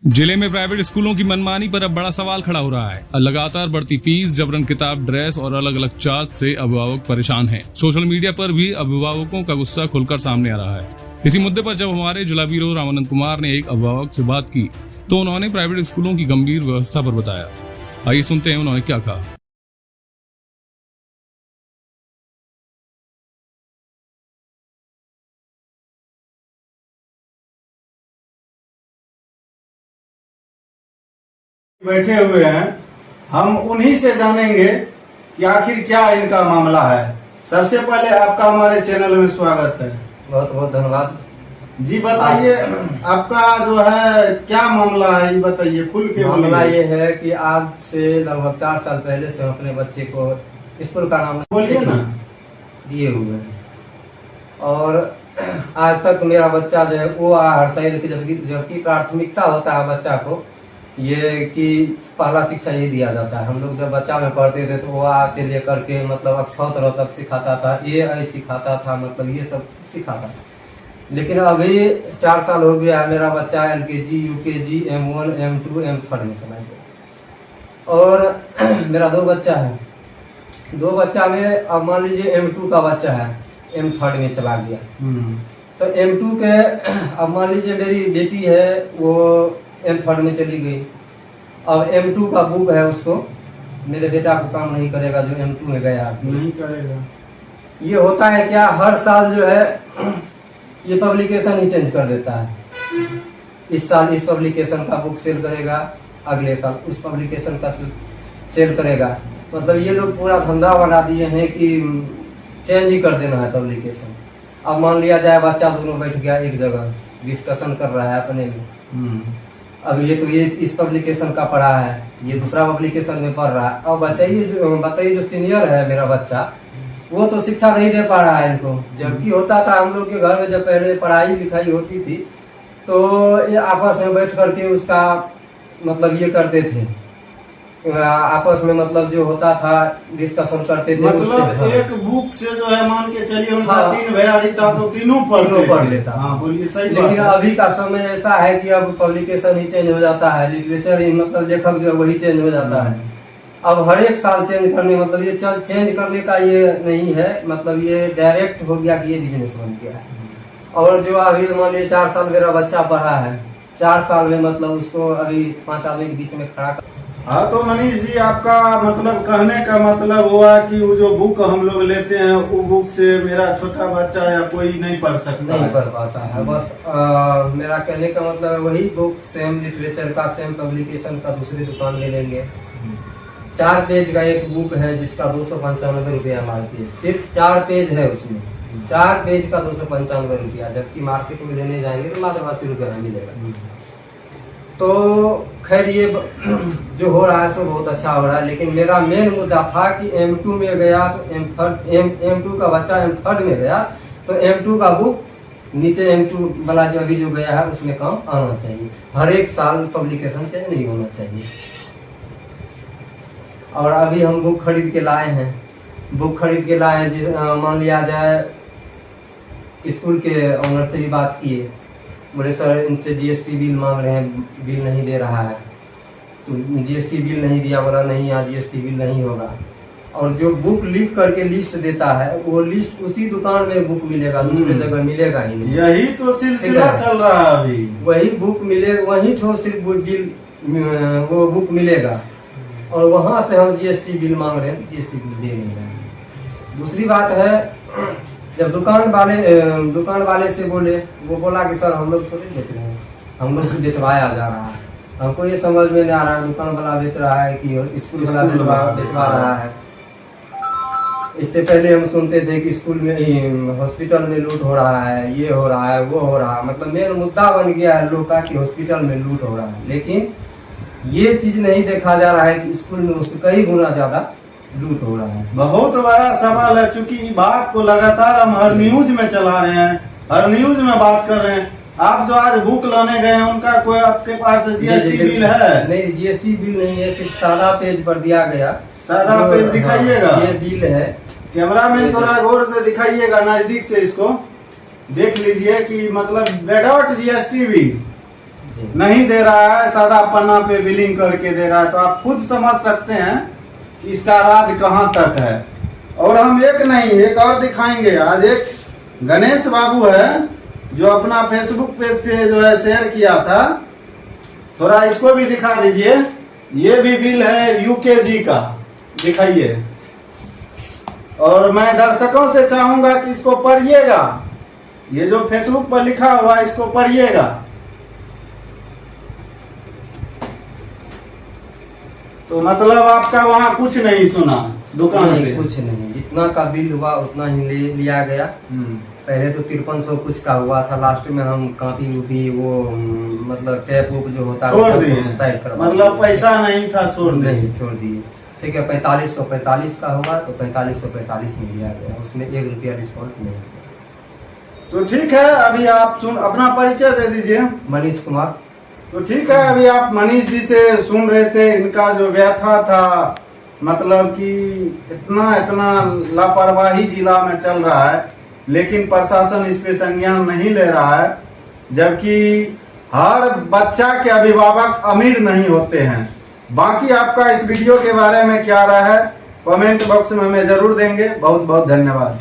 जिले में प्राइवेट स्कूलों की मनमानी पर अब बड़ा सवाल खड़ा हो रहा है। लगातार बढ़ती फीस, जबरन किताब, ड्रेस और अलग अलग चार्ज से अभिभावक परेशान हैं। सोशल मीडिया पर भी अभिभावकों का गुस्सा खुलकर सामने आ रहा है। इसी मुद्दे पर जब हमारे जिला ब्यूरो रामानंद कुमार ने एक अभिभावक से बात की तो उन्होंने प्राइवेट स्कूलों की गंभीर व्यवस्था पर बताया। आइए सुनते हैं उन्होंने क्या कहा। बैठे हुए हैं, हम उन्हीं से जानेंगे कि आखिर क्या इनका मामला है। सबसे पहले आपका हमारे चैनल में स्वागत है। बहुत बहुत धन्यवाद जी। बताइए आपका जो है क्या मामला है, ये बताइए, खुल के मामला ये है कि आज से लगभग 4 साल पहले से हम अपने बच्चे को स्कूल का नाम बोलिए ना दिए हुए हैं और आज तक मेरा बच्चा जो है वो हर जबकि प्राथमिकता होता है बच्चा को ये कि पहला शिक्षा ये दिया जाता है। हम लोग जब बच्चा में पढ़ते थे तो वो आ से लेकर के मतलब अक्षर तक सिखाता था, ए सिखाता था, मतलब ये सब सिखाता था। लेकिन अभी 4 साल हो गया मेरा बच्चा LKG, UKG, M1, M2, M3 में चला गया और मेरा 2 बच्चा है। 2 बच्चा में अब मान लीजिए M2 का बच्चा है M3 में चला गया। तो M2 के अब मान लीजिए मेरी बेटी है वो M3 में चली गई। अब M2 का बुक है, उसको मेरे बेटा को काम नहीं करेगा जो M2 में गया, नहीं करेगा। ये होता है क्या, हर साल जो है ये पब्लिकेशन ही चेंज कर देता है। इस साल इस पब्लिकेशन का बुक सेल करेगा, अगले साल उस पब्लिकेशन का सेल करेगा। मतलब ये लोग पूरा धंधा बना दिए हैं कि चेंज ही कर देना है पब्लिकेशन। अब मान लिया जाए बच्चा दोनों बैठ गया एक जगह, डिस्कशन कर रहा है अपने में। अब ये तो ये इस पब्लिकेशन का पढ़ा है, ये दूसरा पब्लिकेशन में पढ़ रहा है। अब बताइए जो सीनियर है मेरा बच्चा, वो तो शिक्षा नहीं दे पा रहा है इनको। जबकि होता था हम लोग के घर में जब पहले पढ़ाई लिखाई होती थी तो ये आपस में बैठ करके उसका मतलब ये करते थे, आपस में मतलब जो होता था डिस्कशन करते थे। मतलब एक बुक से जो है मान के चलिए उनका 3 भैयारी था तो तीनों पढ़ लेता। हाँ बोलिए, सही बात है। लेकिन अभी का समय ऐसा है कि अब पब्लिकेशन ही चेंज हो जाता है, लिटरेचर ही मतलब लेखक जो वही चेंज हो जाता है। अब हर एक साल चेंज करने मतलब ये चेंज करने का ये नहीं है, मतलब ये डायरेक्ट हो गया कि ये बिजनेस बन गया है। और जो अभी मान लीजिए 4 साल मेरा बच्चा पढ़ा है, 4 साल में मतलब उसको अभी 5 आदमी के बीच में खड़ा कर। हाँ तो मनीष जी, आपका मतलब कहने का मतलब हुआ कि वो जो बुक हम लोग लेते हैं वो बुक से मेरा छोटा बच्चा या कोई नहीं पढ़ सकता, नहीं पढ़ पाता है। बस मेरा कहने का मतलब वही बुक सेम लिटरेचर का सेम पब्लिकेशन का दूसरी दुकान ले लेंगे। 4 पेज का एक बुक है जिसका 295 रुपया मार्केट है, सिर्फ 4 पेज है उसमें, 4 पेज का 295 रुपया, जबकि मार्केट में लेने जाएंगे तो मात्र 80 रुपया मिलेगा। तो खैर ये जो हो रहा है सो बहुत अच्छा हो रहा है। लेकिन मेरा मेन मुद्दा था कि M2 में गया तो M2 का बच्चा M3 में गया तो M2 का बुक नीचे M2 वाला जो अभी जो गया है उसमें काम आना चाहिए। हर एक साल पब्लिकेशन चेंज नहीं होना चाहिए। और अभी हम बुक खरीद के लाए हैं, मान लिया जाए स्कूल के ऑनर से भी बात किए, बोले सर इनसे GST बिल मांग रहे हैं, बिल नहीं दे रहा है। तो GST बिल नहीं दिया, बोला नहीं यहाँ GST बिल नहीं होगा। और जो बुक लिख करके लिस्ट देता है वो लिस्ट उसी दुकान में बुक मिलेगा, दूसरे जगह मिलेगा ही नहीं। यही तो सिलसिला चल रहा है अभी। वही बुक मिलेगा, वही ठो सिर्फ बिल वो बुक मिलेगा और वहां से हम GST बिल मांग रहे हैं, GST बिल दे नहीं रहे। दूसरी बात है, जब दुकान वाले से बोले, वो बोला कि सर हम लोग थोड़ी बेच रहे हैं, हम लोग से बेचवाया जा रहा है। हमको ये समझ में नहीं आ रहा है दुकान वाला बेच रहा है कि स्कूल वाला बेचवा रहा है। इससे पहले हम सुनते थे कि स्कूल में हॉस्पिटल में लूट हो रहा है, ये हो रहा है, वो हो रहा है। मतलब मेन मुद्दा बन गया है लोग का कि हॉस्पिटल में लूट हो रहा है। लेकिन ये चीज नहीं देखा जा रहा है कि स्कूल में उससे कई गुना ज्यादा लूट हो रहा है। बहुत बड़ा सवाल है, क्योंकि बात को लगातार हम हर न्यूज में चला रहे हैं, हर न्यूज में बात कर रहे हैं। आप जो आज बुक लाने गए हैं उनका कोई आपके पास GST बिल है? नहीं, GST बिल नहीं है, सिर्फ सादा पेज पर दिया गया। सादा पेज दिखाइएगा। ये बिल है। कैमरा में थोड़ा गौर से दिखाइएगा, नजदीक से इसको देख लीजिए कि मतलब विदाउट GST बिल जी। नहीं दे रहा है, सादा पन्ना पे बिलिंग करके दे रहा है, तो आप खुद समझ सकते हैं कि इसका राज कहाँ तक है। और हम एक नहीं, एक और दिखाएंगे। आज एक गणेश बाबू है जो अपना फेसबुक पेज से जो है शेयर किया था, थोड़ा इसको भी दिखा दीजिए। ये भी बिल है यूकेजी का, दिखाइए। और मैं दर्शकों से चाहूंगा कि इसको पढ़िएगा, ये जो फेसबुक पर लिखा हुआ है इसको पढ़िएगा। तो मतलब आपका वहाँ कुछ नहीं सुना दुकान पे? कुछ नहीं, जितना का बिल हुआ उतना ही लिया गया। पहले तो 5300 कुछ का हुआ था, लास्ट में हम कापी उपी वो मतलब टैप वूप जो होता छोड़ दिए, मतलब पैसा नहीं था, छोड़ दिए। ठीक है, 4545 का होगा तो 4545 ही लिया गया, उसमें 1 रुपया डिस्काउंट नहीं। तो ठीक है, अभी आप अपना परिचय दे दीजिए। मनीष कुमार। तो ठीक है, अभी आप मनीष जी से सुन रहे थे, इनका जो व्यथा था, मतलब कि इतना लापरवाही जिला में चल रहा है, लेकिन प्रशासन इस पे संज्ञान नहीं ले रहा है। जबकि हर बच्चा के अभिभावक अमीर नहीं होते हैं। बाकी आपका इस वीडियो के बारे में क्या राय है, कमेंट बॉक्स में हमें जरूर देंगे। बहुत बहुत धन्यवाद।